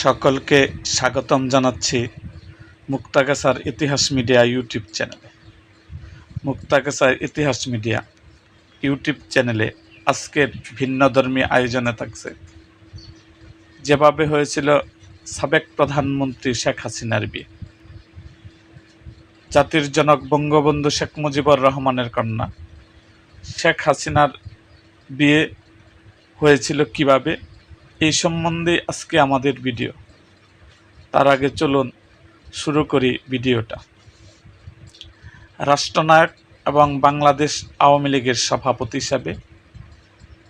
সকলকে স্বাগতম জানাচ্ছি মুক্তাগাছার ইতিহাস মিডিয়া ইউটিউব চ্যানেলে। মুক্তাগাছার ইতিহাস মিডিয়া ইউটিউব চ্যানেলে আজকের ভিন্নধর্মী আয়োজনে থাকছে যেভাবে হয়েছিল সাবেক প্রধানমন্ত্রী শেখ হাসিনার বিয়ে। জাতির জনক বঙ্গবন্ধু শেখ মুজিবুর রহমানের কন্যা শেখ হাসিনার বিয়ে হয়েছিল কিভাবে, এই সম্বন্ধে আজকে আমাদের ভিডিও। তার আগে চলুন শুরু করি ভিডিওটা। রাষ্ট্রনায়ক এবং বাংলাদেশ আওয়ামী লীগের সভাপতি হিসাবে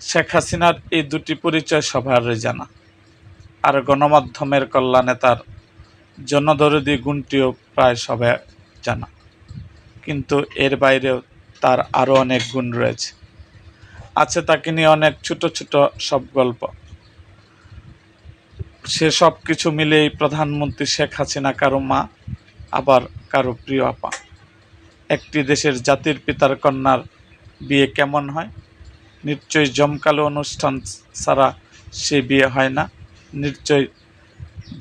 শেখ হাসিনার এই দুটি পরিচয় সবার জানা, আর গণমাধ্যমের কল্যাণে তার জনদরদী গুণটিও প্রায় সবাই জানা। কিন্তু এর বাইরেও তার আরও অনেক গুণ রয়েছে। আছে তাকে নিয়ে অনেক ছোট ছোট সব গল্প। সে সব কিছু মিলেই প্রধানমন্ত্রী শেখ হাসিনা কারো মা, আবার কারো প্রিয় আপা। একটি দেশের জাতির পিতার কন্যার বিয়ে কেমন হয়? নিশ্চয়ই জমকালো অনুষ্ঠান ছাড়া সে বিয়ে হয় না। নিশ্চয়ই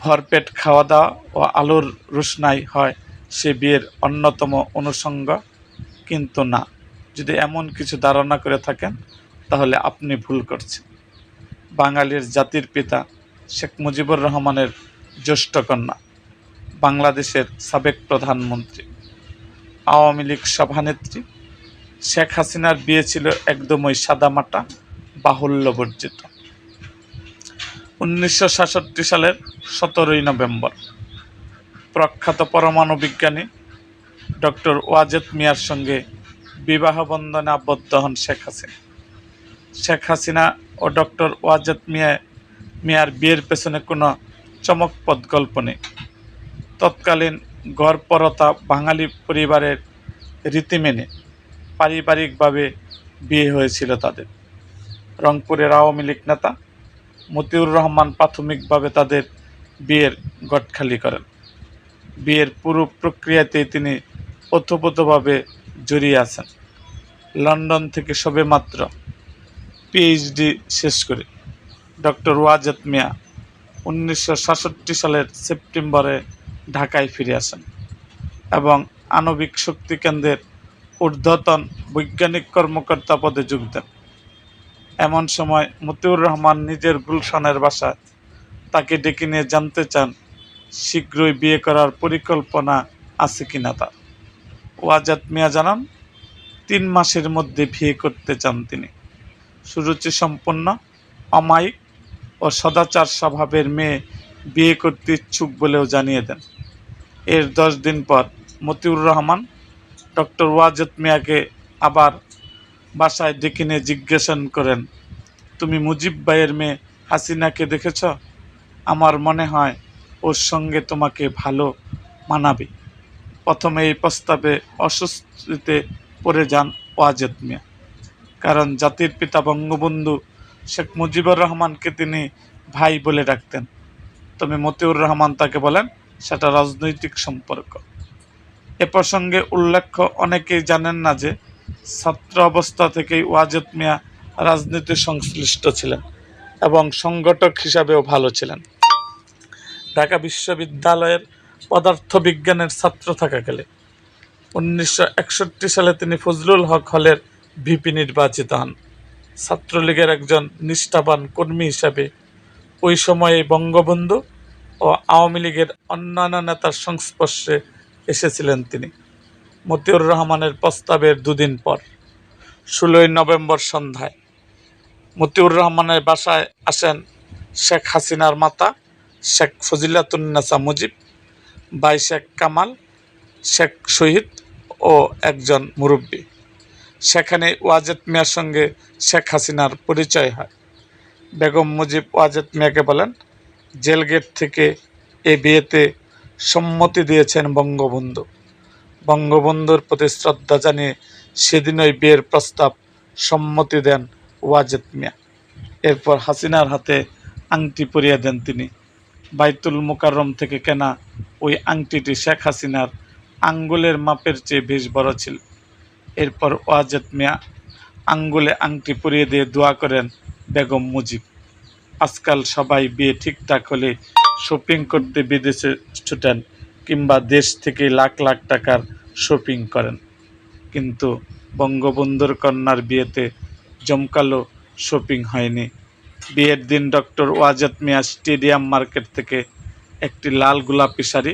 ভরপেট খাওয়া দাওয়া ও আলোর রোশনাই হয় সে বিয়ের অন্যতম অনুষঙ্গ। কিন্তু না, যদি এমন কিছু ধারণা করে থাকেন তাহলে আপনি ভুল করছেন। বাঙালির জাতির পিতা শেখ মুজিবুর রহমানের জ্যেষ্ঠ কন্যা, বাংলাদেশের সাবেক প্রধানমন্ত্রী, আওয়ামী লীগ সভানেত্রী শেখ হাসিনার বিয়ে ছিল একদমই সাদামাটা, বাহুল্যবর্জিত। 1966 সালের 17 নভেম্বর প্রখ্যাত পরমাণু বিজ্ঞানী ডক্টর ওয়াজেদ মিয়ার সঙ্গে বিবাহ বন্ধনে আবদ্ধ হন শেখ হাসিনা। শেখ হাসিনা ও ডক্টর ওয়াজেদ মিয়ার বিয়ের পেছনে কোনো চমকপ্রদ গল্প নেই। তৎকালীন গড়পড়তা বাঙালি পরিবারের রীতি মেনে পারিবারিকভাবে বিয়ে হয়েছিল তাদের। রংপুরের আওয়ামী লীগ নেতা মতিউর রহমান প্রাথমিকভাবে তাদের বিয়ের গটখালি করেন। বিয়ের পুরো প্রক্রিয়াতেই তিনি ওতপ্রোতভাবে জড়িয়ে আছেন। লন্ডন থেকে সবেমাত্র পিএইচডি শেষ করে ডক্টর ওয়াজেদ মিয়া 1966 সালের সেপ্টেম্বরে ঢাকায় ফিরে আসেন এবং আণবিক শক্তি কেন্দ্রের ঊর্ধ্বতন বৈজ্ঞানিক কর্মকর্তা পদে যোগ দেন। এমন সময় মতিউর রহমান নিজের গুলশানের বাসায় তাকে ডেকে নিয়ে জানতে চান শীঘ্রই বিয়ে করার পরিকল্পনা আছে কিনা তার। ওয়াজেদ মিয়া জানান 3 মাসের মধ্যে বিয়ে করতে চান তিনি। সুরুচি সম্পন্ন, অমায়িক ও সদাচার স্বভাবের মেয়ে বিয়ে করতে ইচ্ছুক বলেও জানিয়ে দেন। এর 10 দিন পর মতিউর রহমান ডক্টর ওয়াজেদ মিয়াকে আবার বাসায় ডেকে নিয়ে জিজ্ঞাসা করেন, তুমি মুজিব ভাইয়ের মেয়ে হাসিনাকে দেখেছ? আমার মনে হয় ওর সঙ্গে তোমাকে ভালো মানাবে। প্রথমে এই প্রস্তাবে অস্বস্তিতে পড়ে যান ওয়াজেদ মিয়া, কারণ জাতির পিতা বঙ্গবন্ধু শেখ মুজিবুর রহমানকে তিনি ভাই বলে ডাকতেন। তবে মতিউর রহমান তাকে বলেন সেটা রাজনৈতিক সম্পর্ক। এ প্রসঙ্গে উল্লেখ্য, অনেকেই জানেন না যে ছাত্র অবস্থা থেকেই ওয়াজেদ মিয়া রাজনীতি সংশ্লিষ্ট ছিলেন এবং সংগঠক হিসাবেও ভালো ছিলেন। ঢাকা বিশ্ববিদ্যালয়ের পদার্থবিজ্ঞানের ছাত্র থাকাকালে 1961 সালে তিনি ফজলুল হক হলের ভিপি নির্বাচিত হন। ছাত্রলীগের একজন নিষ্ঠাবান কর্মী হিসাবে ওই সময়ে বঙ্গবন্ধু ও আওয়ামী লীগের অন্যান্য নেতার সংস্পর্শে এসেছিলেন তিনি। মতিউর রহমানের প্রস্তাবের 2 দিন পর 16 নভেম্বর সন্ধ্যায় মতিউর রহমানের বাসায় আসেন শেখ হাসিনার মাতা শেখ ফজিলাতুন্নেসা মুজিব, ভাই শেখ কামাল, শেখ শহীদ ও একজন মুরব্বী। সেখানে ওয়াজেদ মিয়ার সঙ্গে শেখ হাসিনার পরিচয় হয়। বেগম মুজিব ওয়াজেদ মিয়াকে বলেন, জেলগেট থেকে এ বিয়েতে সম্মতি দিয়েছেন বঙ্গবন্ধু। বঙ্গবন্ধুর প্রতি শ্রদ্ধা জানিয়ে সেদিনই বিয়ের প্রস্তাব সম্মতি দেন ওয়াজেদ মিয়া। এরপর হাসিনার হাতে আংটি পরিয়ে দেন তিনি। বাইতুল মোকাররম থেকে কেনা ওই আংটিটি শেখ হাসিনার আঙ্গুলের মাপের চেয়ে বেশ বড় ছিল। এরপর ওয়াজেদ মিয়া আঙ্গুলে আংটি পরিয়ে দিয়ে দোয়া করেন বেগম মুজিব, আজকাল সবাই বিয়ে ঠিকঠাক হলে শপিং করতে বিদেশে ছুটেন কিংবা দেশ থেকে লাখ লাখ টাকার শপিং করেন, কিন্তু বঙ্গবন্ধুর কন্যার বিয়েতে জমকালো শপিং হয়নি। বিয়ের দিন doctor Wazed Miah stadium market থেকে একটি লাল গোলাপি শাড়ি,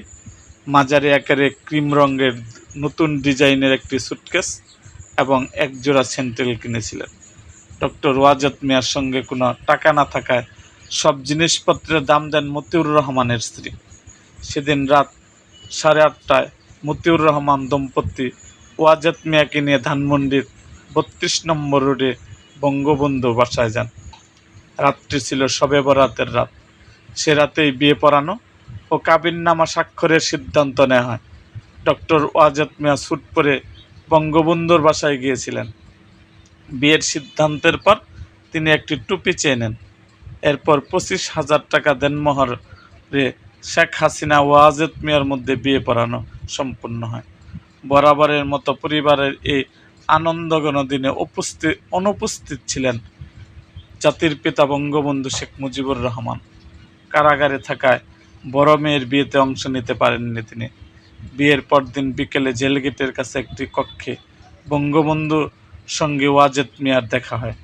মাঝারি আকারে ক্রিম রঙের নতুন ডিজাইনের একটি সুটকেস এবং একজোড়া স্যান্ডেল কিনেছিলেন। ডক্টর ওয়াজেদ মিয়ার সঙ্গে কোনো টাকা না থাকায় সব জিনিসপত্রের দাম দেন মতিউর রহমানের স্ত্রী। সেদিন রাত 8:30টায় মতিউর রহমান দম্পতি ওয়াজেদ মিয়াকে নিয়ে ধানমন্ডির 32 নম্বর রোডে বঙ্গবন্ধু বাসায় যান। রাতটি ছিল শবে বরাতের রাত। সে রাতেই বিয়ে পড়ানো ও কাবিননামা স্বাক্ষরের সিদ্ধান্ত নেওয়া হয়। ডক্টর ওয়াজেদ মিয়া স্যুট পরে বঙ্গবন্ধুর বাসায় গিয়েছিলেন। বিয়ের সিদ্ধান্তের পর তিনি একটি টুপি চেয়ে নেন। এরপর 25,000 টাকা দেনমোহরে শেখ হাসিনা ও ওয়াজেদ মিয়ার মধ্যে বিয়ে পড়ানো সম্পন্ন হয়। বরাবরের মতো পরিবারের এই আনন্দঘন দিনে অনুপস্থিত ছিলেন জাতির পিতা বঙ্গবন্ধু শেখ মুজিবুর রহমান। কারাগারে থাকায় বড় মেয়ের বিয়েতে অংশ নিতে পারেননি তিনি। বিয়ের পরদিন বিকেলে জেলগেটের কাছে একটি কক্ষে বঙ্গবন্ধুর সঙ্গে ওয়াজেদ মিয়ার দেখা হয়।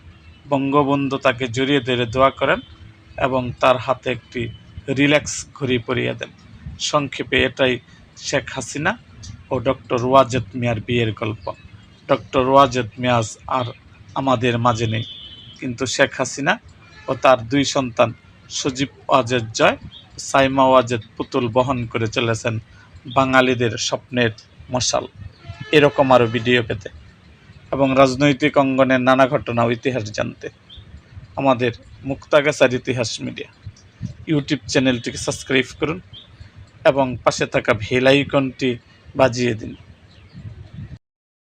বঙ্গবন্ধু তাকে জড়িয়ে ধরে দোয়া করেন এবং তার হাতে একটি রিল্যাক্স ঘড়ি পরিয়ে দেন। সংক্ষেপে এটাই শেখ হাসিনা ও ডক্টর ওয়াজেদ মিয়ার বিয়ের গল্প। ডক্টর ওয়াজেদ মিয়া আর আমাদের মাঝে নেই, কিন্তু শেখ হাসিনা ও তার 2 সন্তান সজীব ওয়াজেদ জয়, সাইমা ওয়াজেদ পুতুল বহন করে চলেছেন বাঙালিদের স্বপ্নের মশাল। এরকম আরও ভিডিও পেতে এবং রাজনৈতিক অঙ্গনের নানা ঘটনা ও ইতিহাস জানতে আমাদের মুক্তাগাছার ইতিহাস মিডিয়া ইউটিউব চ্যানেলটিকে সাবস্ক্রাইব করুন এবং পাশে থাকা বেল আইকনটি বাজিয়ে দিন।